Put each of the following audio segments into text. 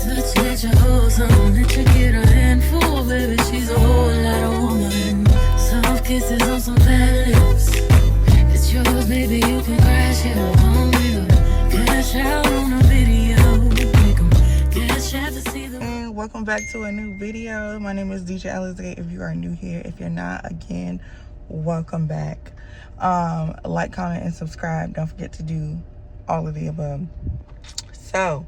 Touch, let you hold some, let you get a handful, baby. She's a whole lot of woman. Soft kisses on some bad lips. It's yours, baby. You can crash it on me. Cash out on a video. Make 'em cash out to see the. And welcome back to a new video. My name is DJ Elizabeth. If you are new here, if you're not, again, welcome back. Like, comment, and subscribe. Don't forget to do all of the above. So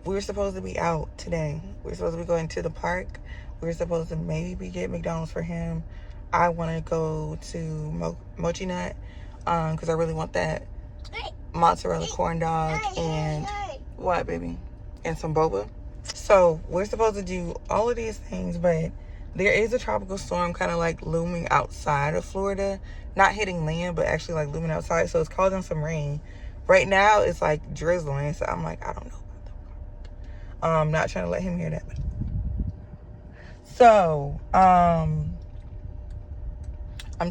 we were supposed to be out today. We were supposed to be going to the park. We were supposed to maybe get McDonald's for him. I want to go to Mochi Nut because I really want that mozzarella corn dog and what, baby? And some boba. So we're supposed to do all of these things, but there is a tropical storm kind of like looming outside of Florida. Not hitting land, but actually like looming outside. So it's causing some rain. Right now it's like drizzling. So I'm like, I don't know. I'm not trying to let him hear that. So, I'm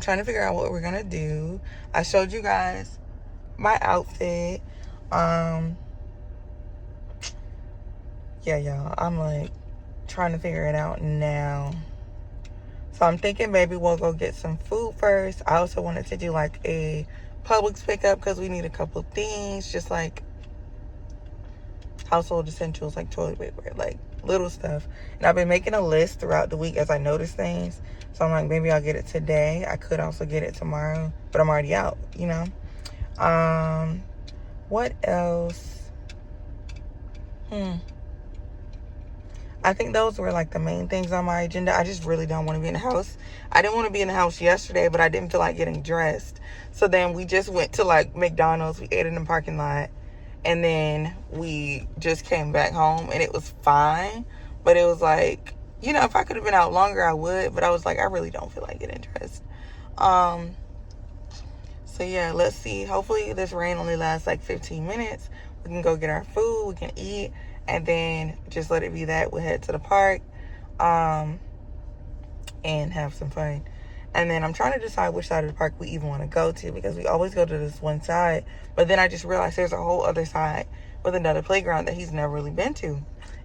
trying to figure out what we're gonna do. I showed you guys my outfit. Yeah, y'all. I'm like trying to figure it out now. So I'm thinking maybe we'll go get some food first. I also wanted to do like a Publix pickup because we need a couple things, just like household essentials like toilet paper, like little stuff. And I've been making a list throughout the week as I notice things. So I'm like, maybe I'll get it today. I could also get it tomorrow, but I'm already out, you know. What else? I think those were like the main things on my agenda. I just really don't want to be in the house. I didn't want to be in the house yesterday, but I didn't feel like getting dressed. So then we just went to like McDonald's. We ate in the parking lot. And then we just came back home and it was fine. But it was like, you know, if I could have been out longer, I would. But I was like, I really don't feel like getting dressed. So yeah, let's see. Hopefully this rain only lasts like 15 minutes. We can go get our food. We can eat. And then just let it be that. We'll head to the park. And have some fun. And then I'm trying to decide which side of the park we even want to go to, because we always go to this one side. But then I just realized there's a whole other side with another playground that he's never really been to.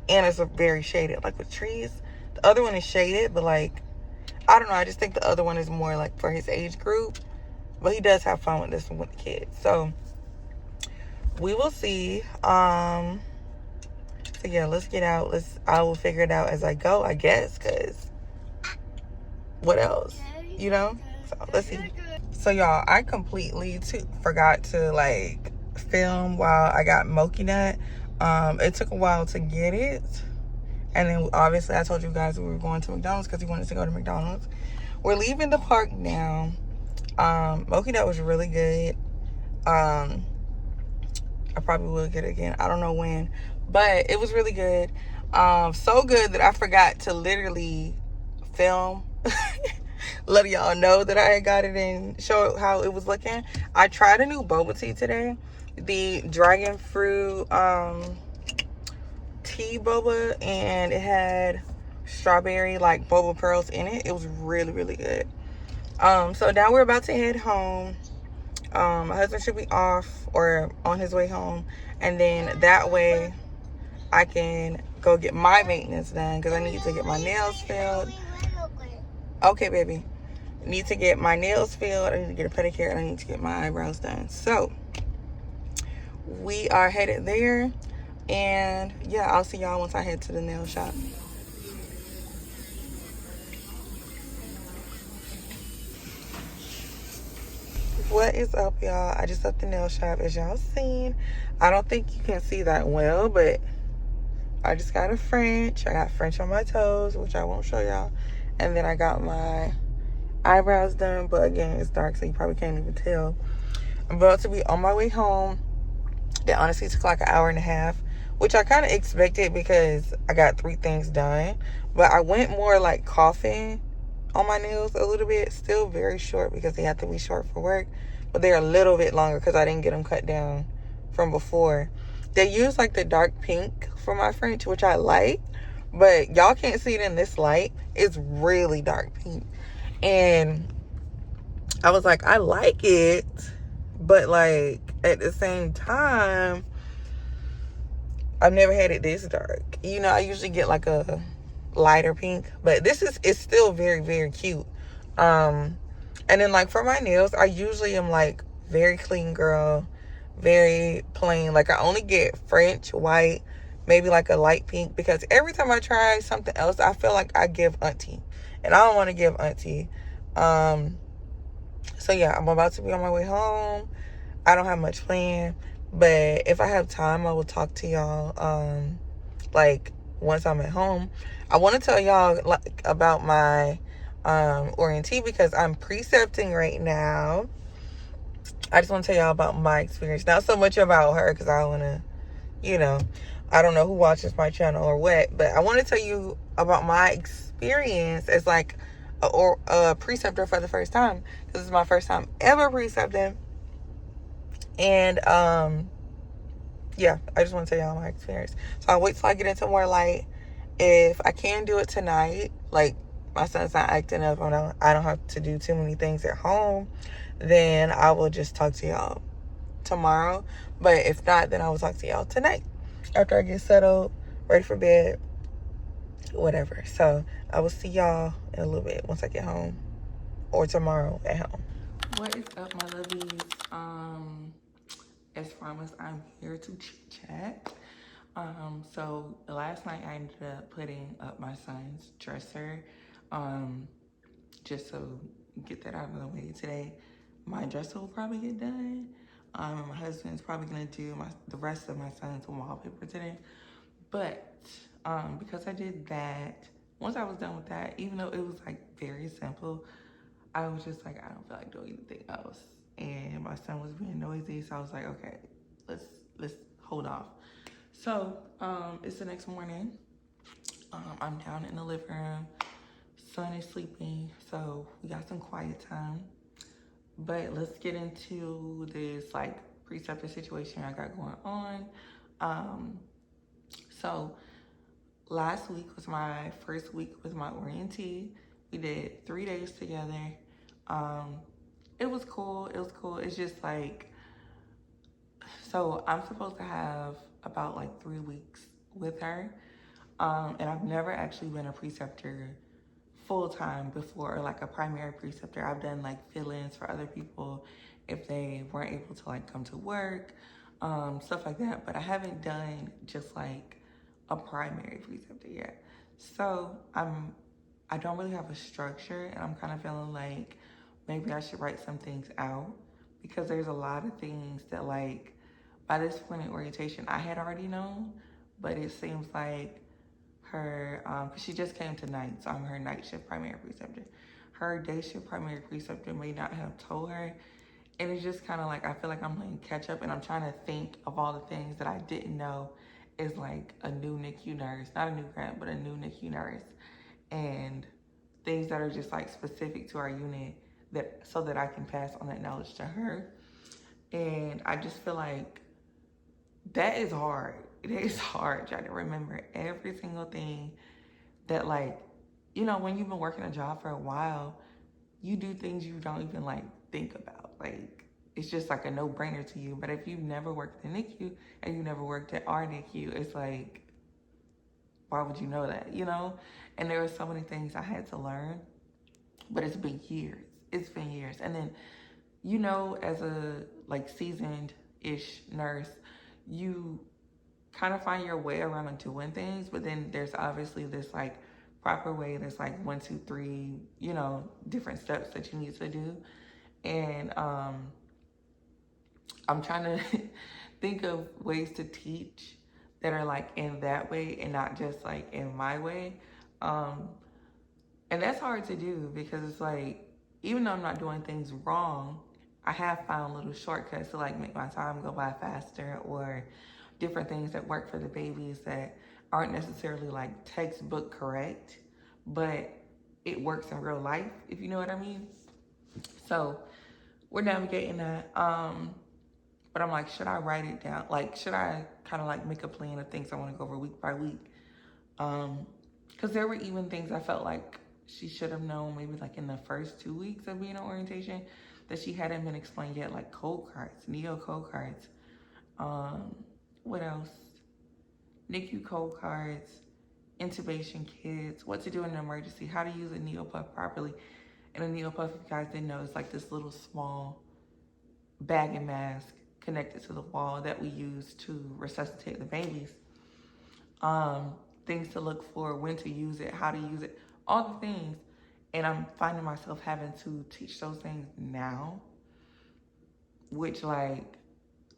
And it's a very shaded, like with trees. The other one is shaded, but like, I don't know. I just think the other one is more like for his age group. But he does have fun with this one with the kids. So we will see. So yeah, let's get out. I will figure it out as I go, I guess, because what else? You know? So let's see. So y'all, I completely forgot to like film while I got Mochi Nut. It took a while to get it. And then obviously I told you guys we were going to McDonald's because we wanted to go to McDonald's. We're leaving the park now. Mochi Nut was really good. I probably will get it again. I don't know when. But it was really good. So good that I forgot to literally film. Let y'all know that I got it and show how it was looking. I tried a new boba tea today. The dragon fruit tea boba. And it had strawberry like boba pearls in it. It was really, really good. So now we're about to head home. My husband should be off or on his way home. And then that way I can go get my maintenance done because I need to get my nails filled. Okay, baby. I need to get my nails filled. I need to get a pedicure and I need to get my eyebrows done. So we are headed there. And yeah, I'll see y'all once I head to the nail shop. What is up, y'all? I just left the nail shop, as y'all seen. I don't think you can see that well, but I just got a French. I got French on my toes, which I won't show y'all. And then I got my eyebrows done, but again, it's dark, so you probably can't even tell. I'm about to be on my way home. It honestly took like an hour and a half, which I kind of expected because I got 3 things done. But I went more like coughing on my nails a little bit. Still very short because they have to be short for work. But they're a little bit longer because I didn't get them cut down from before. They use like the dark pink for my French, which I like. But y'all can't see it in this light. It's really dark pink. And I was like, I like it. But like at the same time, I've never had it this dark. You know, I usually get like a lighter pink, but this is, it's still very, very cute. Um, and then like for my nails, I usually am like very clean girl, very plain. Like I only get French, white, maybe like a light pink, because every time I try something else, I feel like I give auntie, and I don't want to give auntie. Um, so yeah, I'm about to be on my way home. I don't have much planned, but if I have time, I will talk to y'all. Like once I'm at home, I want to tell y'all like about my orientee, because I'm precepting right now. I just want to tell y'all about my experience, not so much about her, because I want to, you know, I don't know who watches my channel or what, but I want to tell you about my experience as like a preceptor for the first time. This is my first time ever precepting, and yeah, I just want to tell y'all my experience. So I'll wait till I get into more light. If I can do it tonight, like my son's not acting up, I don't have to do too many things at home, then I will just talk to y'all tomorrow. But if not, then I will talk to y'all tonight after I get settled, ready for bed, whatever. So I will see y'all in a little bit once I get home, or tomorrow at home. What is up, my lovies? As promised, I'm here to chit chat. So last night I ended up putting up my son's dresser, just to get that out of the way today. My dresser will probably get done. My husband's probably gonna do the rest of my son's wallpaper today. But because I did that, once I was done with that, even though it was like very simple, I was just like, I don't feel like doing anything else. And my son was being noisy, so I was like, okay, let's hold off. So it's the next morning. I'm down in the living room. Son is sleeping, so we got some quiet time. But let's get into this like preceptor situation I got going on. So last week was my first week with my orientee. We did 3 days together. It was cool. It was cool. It's just like, so I'm supposed to have about like 3 weeks with her. And I've never actually been a preceptor full time before, or like a primary preceptor. I've done like fill-ins for other people if they weren't able to like come to work, stuff like that. But I haven't done just like a primary preceptor yet. So I don't really have a structure, and I'm kind of feeling like maybe I should write some things out, because there's a lot of things that like by this point in orientation I had already known, but it seems like her, because she just came tonight, so I'm her night shift primary preceptor. Her day shift primary preceptor may not have told her, and it's just kind of like I feel like I'm playing catch up, and I'm trying to think of all the things that I didn't know is like a new NICU nurse, not a new grad, but a new NICU nurse, and things that are just like specific to our unit, that so that I can pass on that knowledge to her. And I just feel like that is hard. It is hard trying to remember every single thing that, like, you know, when you've been working a job for a while, you do things you don't even like think about. Like, it's just like a no-brainer to you. But if you've never worked at NICU and you never worked at our NICU, it's like, why would you know that, you know? And there were so many things I had to learn, but it's been years. It's been years. And then, you know, as a like seasoned-ish nurse, you kind of find your way around doing things, but then there's obviously this like proper way. There's like 1, 2, 3, you know, different steps that you need to do. And I'm trying to think of ways to teach that are like in that way and not just like in my way. And that's hard to do, because it's like, even though I'm not doing things wrong, I have found little shortcuts to like make my time go by faster, or different things that work for the babies that aren't necessarily like textbook correct, but it works in real life, if you know what I mean. So we're navigating that. But I'm like, should I write it down? Like, should I kind of like make a plan of things I want to go over week by week? Because there were even things I felt like she should have known maybe like in the first 2 weeks of being in orientation that she hadn't been explained yet, like code cards, neo code cards. What else? NICU code cards, intubation kits, what to do in an emergency, how to use a neopuff properly. And a neopuff, if you guys didn't know, is like this little small bag and mask connected to the wall that we use to resuscitate the babies. Things to look for, when to use it, how to use it, all the things. And I'm finding myself having to teach those things now, which like,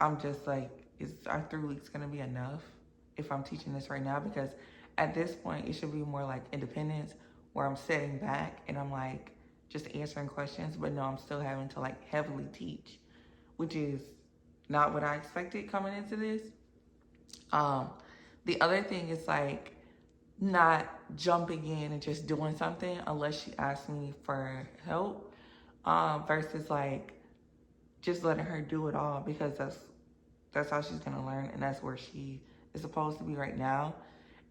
I'm just like, is our 3 weeks gonna be enough if I'm teaching this right now? Because at this point, it should be more like independence, where I'm sitting back and I'm like, just answering questions, but no, I'm still having to like heavily teach, which is not what I expected coming into this. The other thing is like not jumping in and just doing something unless she asks me for help, versus like just letting her do it all, because that's how she's gonna learn, and that's where she is supposed to be right now.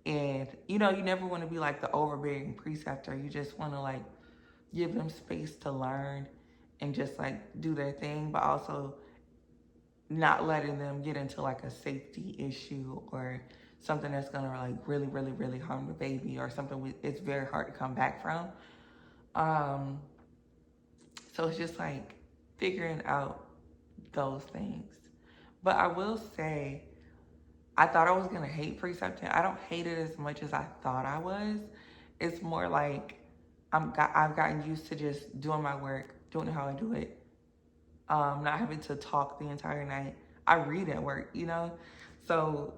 And you know, you never want to be like the overbearing preceptor. You just want to like give them space to learn and just like do their thing, but also not letting them get into like a safety issue or something that's gonna like really harm the baby, or something it's very hard to come back from. So it's just like figuring out those things. But I will say, I thought I was gonna hate precepting. I don't hate it as much as I thought I was. It's more like I've gotten used to just doing my work, doing it how I do it, not having to talk the entire night. I read at work, you know? So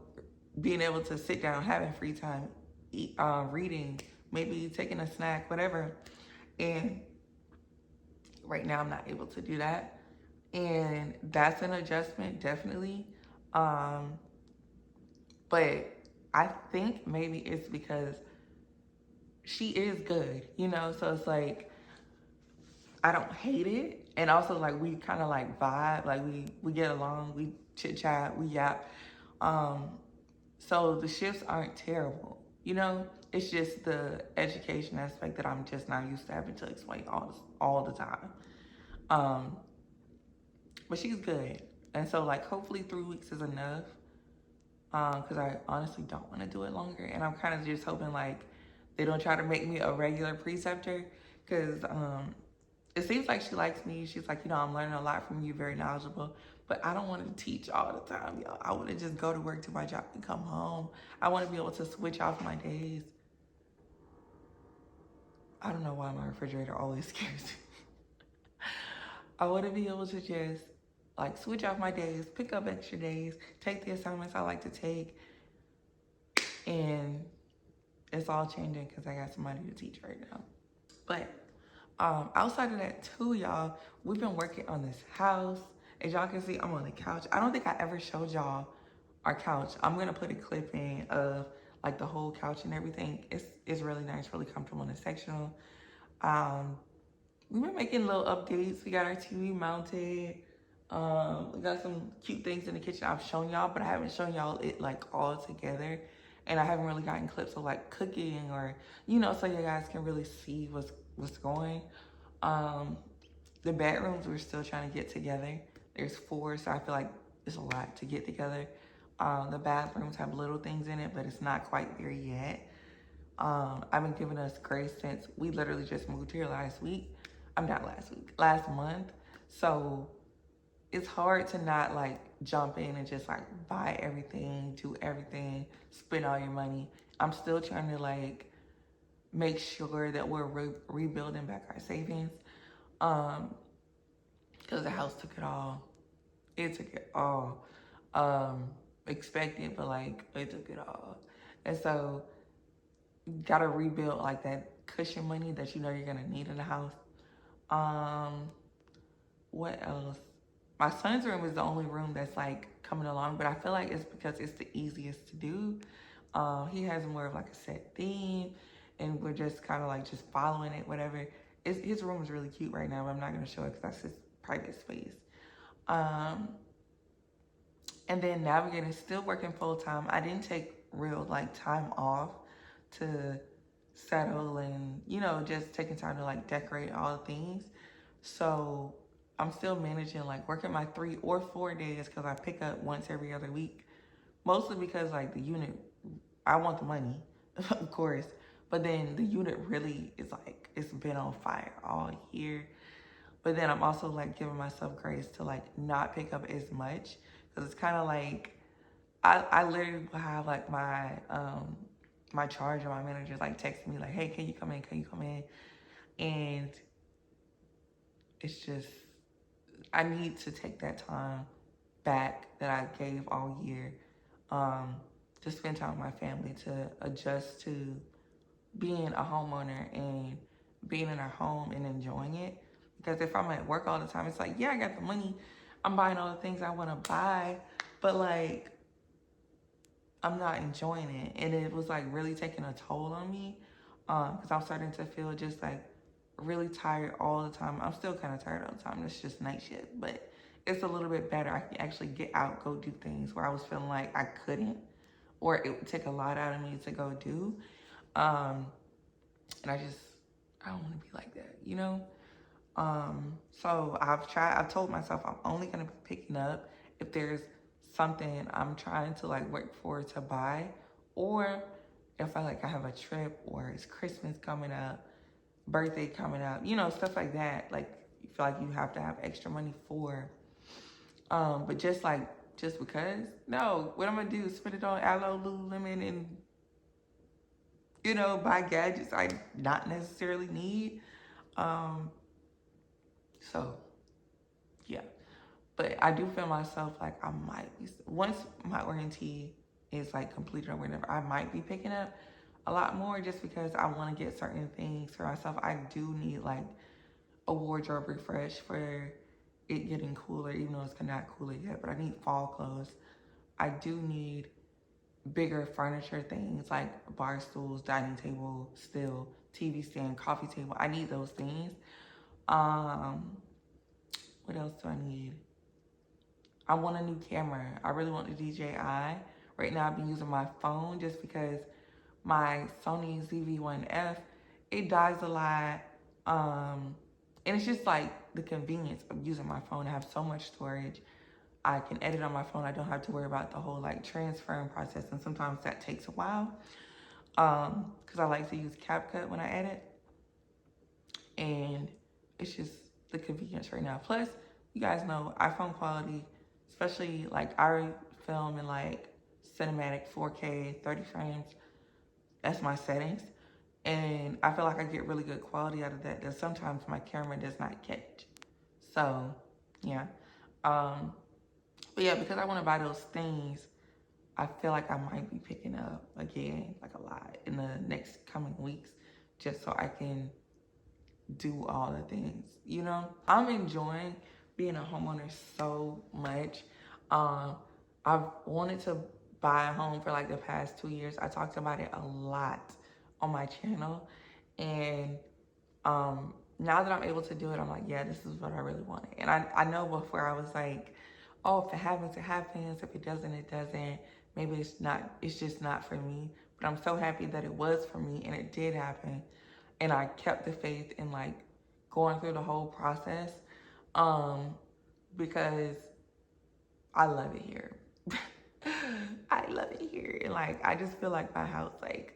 being able to sit down, having free time, reading, maybe taking a snack, whatever. And right now I'm not able to do that. And that's an adjustment, definitely. But I think maybe it's because she is good, you know? So it's like, I don't hate it. And also like we kind of like vibe, like we get along, we chit chat, we yap. So the shifts aren't terrible, you know? It's just the education aspect that I'm just not used to having to explain all the time. But she's good. And so like hopefully 3 weeks is enough. Because I honestly don't want to do it longer. And I'm kind of just hoping like they don't try to make me a regular preceptor, because it seems like she likes me. She's like, you know, I'm learning a lot from you, very knowledgeable. But I don't want to teach all the time, yo. I want to just go to work, to my job, and come home. I want to be able to switch off my days. I don't know why my refrigerator always scares me. I want to be able to just like switch off my days, pick up extra days, take the assignments I like to take. And it's all changing because I got somebody to teach right now. But outside of that too, y'all, we've been working on this house. As y'all can see, I'm on the couch. I don't think I ever showed y'all our couch. I'm gonna put a clip in of like the whole couch and everything. It's really nice, really comfortable and sectional. We've been making little updates. We got our TV mounted. We got some cute things in the kitchen I've shown y'all, but I haven't shown y'all it like all together. And I haven't really gotten clips of like cooking, or, you know, so you guys can really see what's going. The bedrooms we're still trying to get together. There's 4, so I feel like it's a lot to get together. The bathrooms have little things in it, but it's not quite there yet. I've been giving us grace since we literally just moved here last month. So it's hard to not like jump in and just like buy everything, do everything, spend all your money. I'm still trying to like make sure that we're rebuilding back our savings, because the house took it all. It took it all. Expected, but like it took it all. And so gotta rebuild like that cushion money that you know you're gonna need in the house. What else? My son's room is the only room that's like coming along, but I feel like it's because it's the easiest to do. He has more of like a set theme, and we're just kind of like just following it, whatever. His room is really cute right now, but I'm not gonna show it because that's his private space. And then navigating, still working full time. I didn't take real like time off to settle and, you know, just taking time to like decorate all the things. So I'm still managing like working my 3 or 4 days, because I pick up once every other week mostly because like the unit, I want the money, of course, but then the unit really is like, it's been on fire all year. But then I'm also like giving myself grace to like not pick up as much, because it's kind of like I literally will have like my charge or my manager like texting me like, hey, can you come in? Can you come in? And it's just, I need to take that time back that I gave all year, to spend time with my family, to adjust to being a homeowner and being in our home and enjoying it. Because if I'm at work all the time, it's like, yeah, I got the money, I'm buying all the things I want to buy, but like I'm not enjoying it, and it was like really taking a toll on me, because I'm starting to feel just like really tired all the time. I'm still kind of tired all the time. It's just night shift, but it's a little bit better. I can actually get out, go do things where I was feeling like I couldn't, or it would take a lot out of me to go do. Um, and I don't want to be like that, you know? So I've told myself I'm only going to be picking up if there's something I'm trying to like work for to buy, or if I have a trip, or it's Christmas coming up, birthday coming up, you know, stuff like that. Like you feel like you have to have extra money for. But just because, no, what I'm going to do is spend it on Aloe, Lululemon, and, you know, buy gadgets I not necessarily need. Um, so yeah. But I do feel myself like I might be, once my orientation is like completed or whatever, I might be picking up a lot more, just because I want to get certain things for myself. I do need like a wardrobe refresh for it getting cooler, even though it's not cooler yet, but I need fall clothes. I do need bigger furniture things like bar stools, dining table, still, TV stand, coffee table. I need those things. What else do I need? I want a new camera. I really want the DJI. Right now I've been using my phone just because my Sony ZV-1F, it dies a lot. And it's just like the convenience of using my phone. I have so much storage. I can edit on my phone. I don't have to worry about the whole like transferring process. And sometimes that takes a while. Because I like to use CapCut when I edit. And it's just the convenience right now. Plus, you guys know iPhone quality, especially like I film in like cinematic 4K, 30 frames. That's my settings. And I feel like I get really good quality out of that sometimes my camera does not catch. So, yeah. But yeah, because I want to buy those things, I feel like I might be picking up again, like a lot in the next coming weeks, just so I can do all the things, you know? I'm enjoying being a homeowner so much. I've wanted to buy a home for like the past 2 years. I talked about it a lot on my channel, and now that I'm able to do it, I'm like, yeah, this is what I really wanted. And I know before I was like, oh, if it happens, it happens. If it doesn't, it doesn't. Maybe it's just not for me. But I'm so happy that it was for me and it did happen. And I kept the faith in like going through the whole process, because I love it here. I love it here. And like, I just feel like my house, like,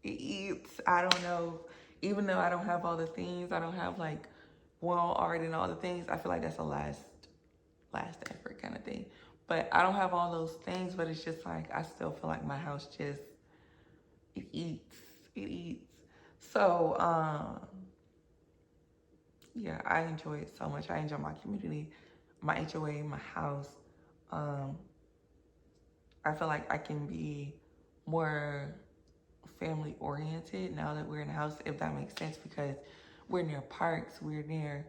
it eats. I don't know. Even though I don't have all the things, I don't have like wall art and all the things, I feel like that's a last effort kind of thing. But I don't have all those things, but it's just like, I still feel like my house just, it eats. It eats. So, yeah, I enjoy it so much. I enjoy my community, my HOA, my house. I feel like I can be more family oriented now that we're in a house, if that makes sense, because we're near parks, we're near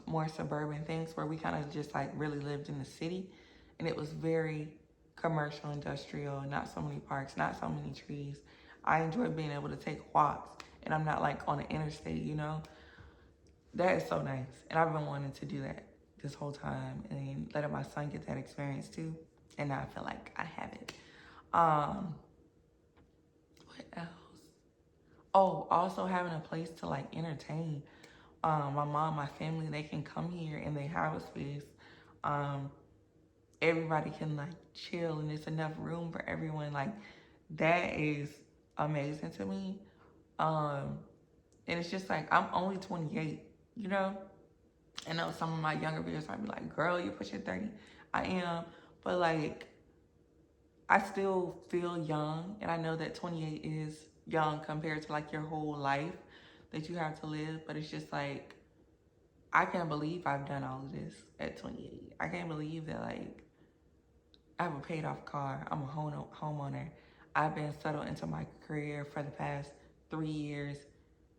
more suburban things where we kind of just like really lived in the city, and it was very commercial, industrial, not so many parks, not so many trees. I enjoy being able to take walks, and I'm not like on an interstate, you know? That is so nice. And I've been wanting to do that this whole time, and letting my son get that experience too. And now I feel like I have it. What else? Oh, also having a place to like entertain. My mom, my family, they can come here and they have a space. everybody can like chill and there's enough room for everyone. Like that is amazing to me. And it's just like, I'm only 28, you know? I know some of my younger viewers might be like, girl, you're pushing 30. I am. But like, I still feel young. And I know that 28 is young compared to like your whole life that you have to live. But it's just like, I can't believe I've done all of this at 28. I can't believe that like, I have a paid off car. I'm a homeowner. I've been settled into my career for the past 3 years.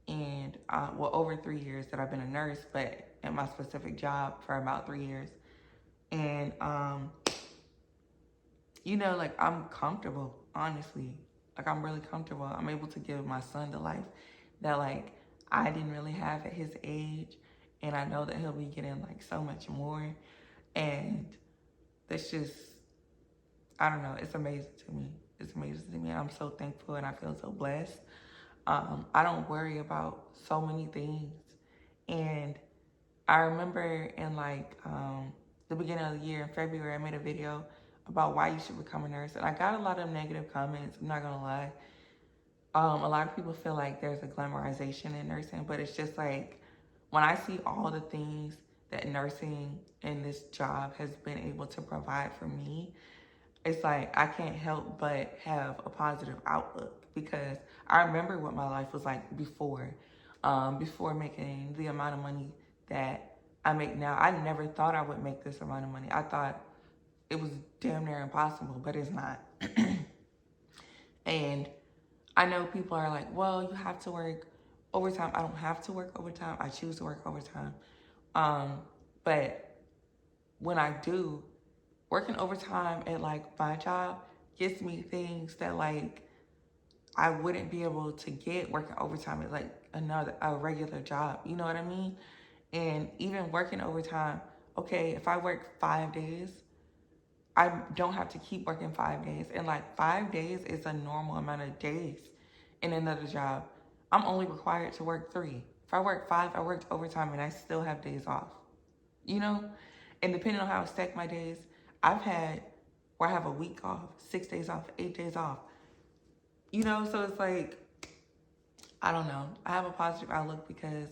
And well, over 3 years that I've been a nurse, but at my specific job for about 3 years. And you know, like I'm comfortable, honestly. Like I'm really comfortable. I'm able to give my son the life that like I didn't really have at his age. And I know that he'll be getting like so much more. And that's just, I don't know, it's amazing to me. It's amazing to me. I'm so thankful and I feel so blessed. I don't worry about so many things. And I remember in like the beginning of the year in February, I made a video about why you should become a nurse. And I got a lot of negative comments, I'm not gonna lie. A lot of people feel like there's a glamorization in nursing, but it's just like, when I see all the things that nursing and this job has been able to provide for me, it's like I can't help but have a positive outlook, because I remember what my life was like before making the amount of money that I make now. I never thought I would make this amount of money. I thought it was damn near impossible, but it's not. And I know people are like, well, you have to work overtime. I don't have to work overtime. I choose to work overtime. But when I do, working overtime at like my job gets me things that like I wouldn't be able to get working overtime at like a regular job. You know what I mean? And even working overtime, okay, if I work 5 days, I don't have to keep working 5 days. And like 5 days is a normal amount of days in another job. I'm only required to work 3. If I work 5, I worked overtime and I still have days off. You know? And depending on how I stack my days, I've had where I have a week off, 6 days off, 8 days off. You know, so it's like, I don't know. I have a positive outlook because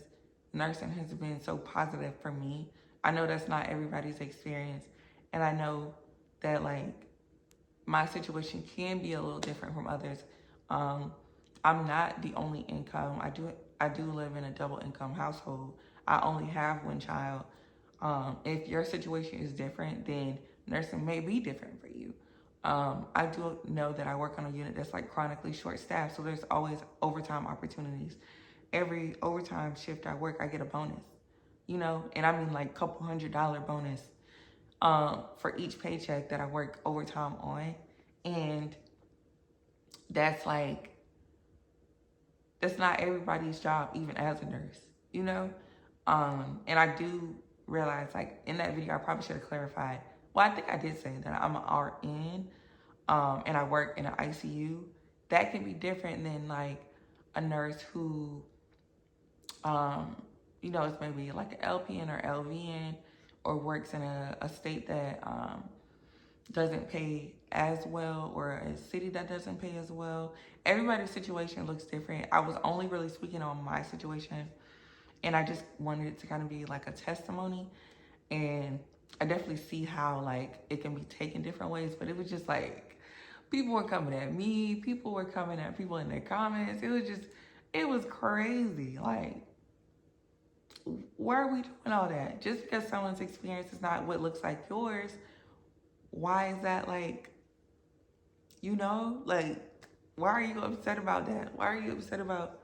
nursing has been so positive for me. I know that's not everybody's experience. And I know that like my situation can be a little different from others. I'm not the only income. I do live in a double income household. I only have one child. If your situation is different, then nursing may be different for you. I do know that I work on a unit that's like chronically short staffed, so there's always overtime opportunities. Every overtime shift I work, I get a bonus, you know, and I mean like $200 bonus for each paycheck that I work overtime on. And that's like, that's not everybody's job, even as a nurse, you know? And I do realize, like, in that video, I probably should have clarified. Well, I think I did say that I'm an RN, and I work in an ICU. That can be different than, like, a nurse who, you know, is maybe like an LPN or LVN, or works in a state that doesn't pay as well, or a city that doesn't pay as well. Everybody's situation looks different. I was only really speaking on my situation, and I just wanted it to kind of be like a testimony. And I definitely see how like it can be taken different ways, but it was just like people were coming at me, people were coming at people in their comments. It was crazy. Like, why are we doing all that? Just because someone's experience is not what looks like yours, why is that like, you know, like, why are you upset about that? Why are you upset about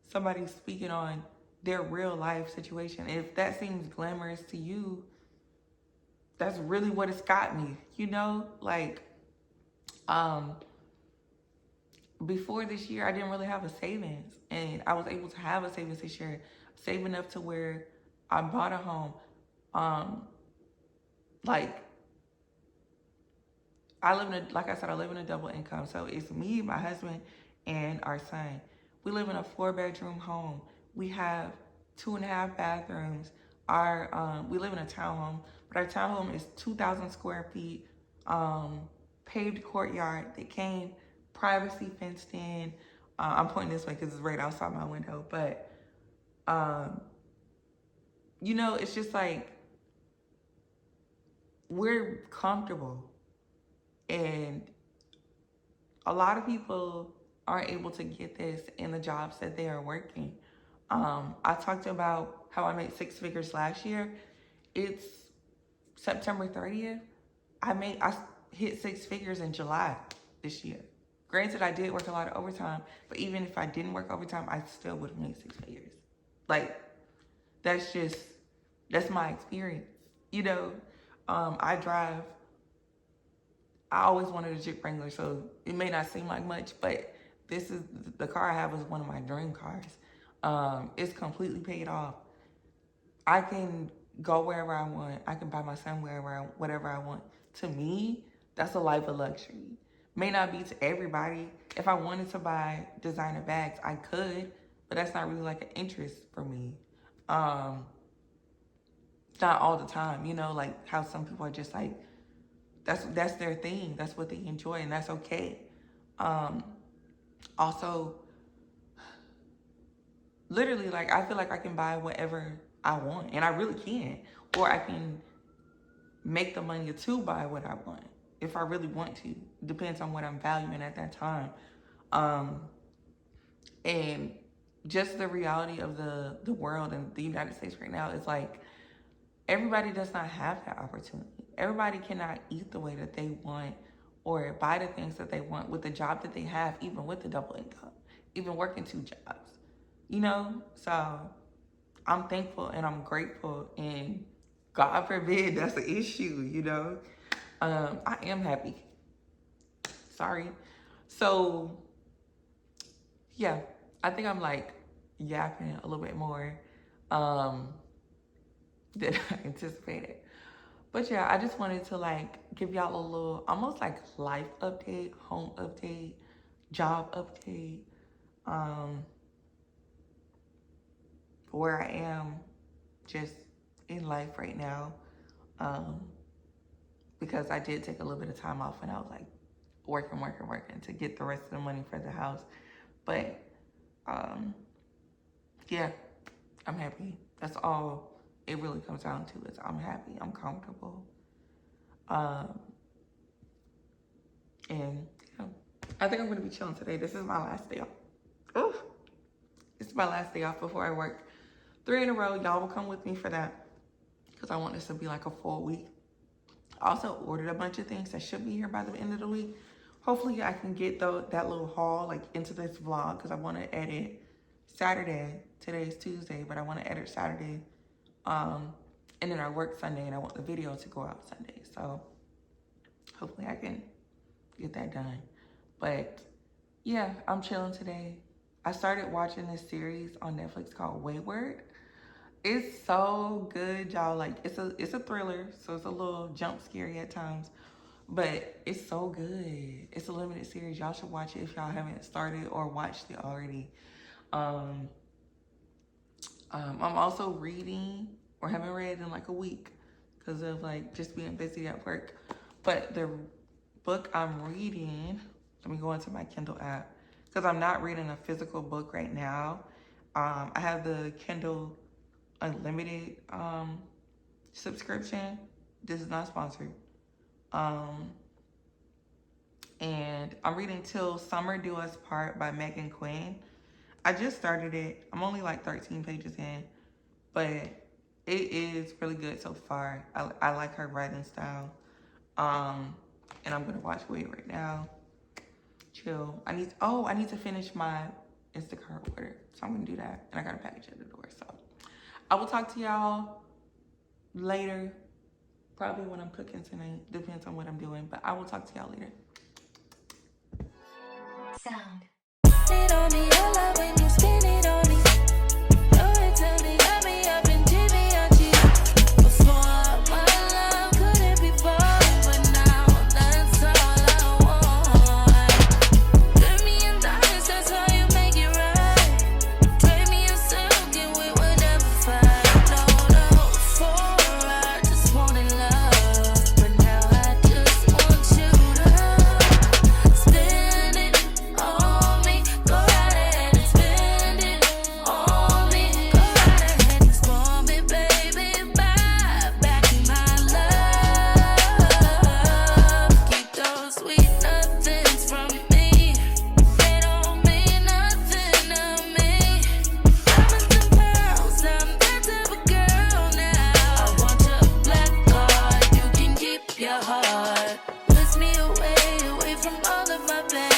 somebody speaking on their real life situation? If that seems glamorous to you, that's really what it's got me, you know? Like, before this year, I didn't really have a savings, and I was able to have a savings this year, save enough to where I bought a home. Like, like I said, I live in a double income. So it's me, my husband, and our son. We live in a 4-bedroom home. We have 2.5 bathrooms. We live in a townhome, But our townhome is 2,000 square feet, paved courtyard. They came privacy fenced in. I'm pointing this way because it's right outside my window. But, you know, it's just like, we're comfortable. And a lot of people aren't able to get this in the jobs that they are working. I talked about how I made 6 figures last year. It's September 30th. I hit 6 figures in July this year. Granted, I did work a lot of overtime, but even if I didn't work overtime, I still would have made 6 figures. Like, that's my experience. You know, I always wanted a Jeep Wrangler, so it may not seem like much, but the car I have is one of my dream cars. It's completely paid off. I can go wherever I want. I can buy my son whatever I want. To me, that's a life of luxury. May not be to everybody. If I wanted to buy designer bags, I could, but that's not really like an interest for me. Not all the time, you know, like how some people are just like, that's their thing. That's what they enjoy, and that's okay. Also, literally, like, I feel like I can buy whatever I want, and I really can. Or I can make the money to buy what I want if I really want to. Depends on what I'm valuing at that time. And just the reality of the world and the United States right now is like, everybody does not have that opportunity. Everybody cannot eat the way that they want or buy the things that they want with the job that they have, even with the double income, even working 2 jobs, you know? So I'm thankful and I'm grateful, and God forbid that's an issue, you know? I am happy. Sorry. So yeah, I think I'm like yapping a little bit more than I anticipated. But yeah, I just wanted to like give y'all a little, almost like life update, home update, job update, where I am just in life right now. Because I did take a little bit of time off when I was like working to get the rest of the money for the house. But yeah, I'm happy. That's all it really comes down to, is I'm happy, I'm comfortable. And yeah, I think I'm gonna be chilling today. This is my last day off. Oof. This is my last day off before I work 3 in a row. Y'all will come with me for that, because I want this to be like a full week. I also ordered a bunch of things that should be here by the end of the week. Hopefully I can get that little haul like into this vlog, because I want to edit Saturday. Today is Tuesday, but I want to edit Saturday. And then I work Sunday, and I want the video to go out Sunday. So hopefully I can get that done. But yeah, I'm chilling today. I started watching this series on Netflix called Wayward. It's so good, y'all. Like, it's a thriller, so it's a little jump scary at times, but it's so good. It's a limited series. Y'all should watch it if y'all haven't started or watched it already. I'm also reading, or haven't read in like a week because of like just being busy at work. But the book I'm reading, let me go into my Kindle app, because I'm not reading a physical book right now. I have the Kindle Unlimited subscription. This is not sponsored. And I'm reading Till Summer Do Us Part by Megan Quinn. I just started it. I'm only like 13 pages in, but it is really good so far. I like her writing style. And I'm gonna watch Wait right now. Chill. I need to finish my Instacart order, so I'm gonna do that, and I got a package at the door. So I will talk to y'all later, probably when I'm cooking tonight. Depends on what I'm doing, but I will talk to y'all later. Sound. It on me, I love when you spin it on me. Know it to me, got me up in Givenchy. Before my love couldn't be bought, but now that's all I want. Give me in diamonds, that's how you make it right. Trade me in silk and we would never fight. No, for I just wanna love. up, baby.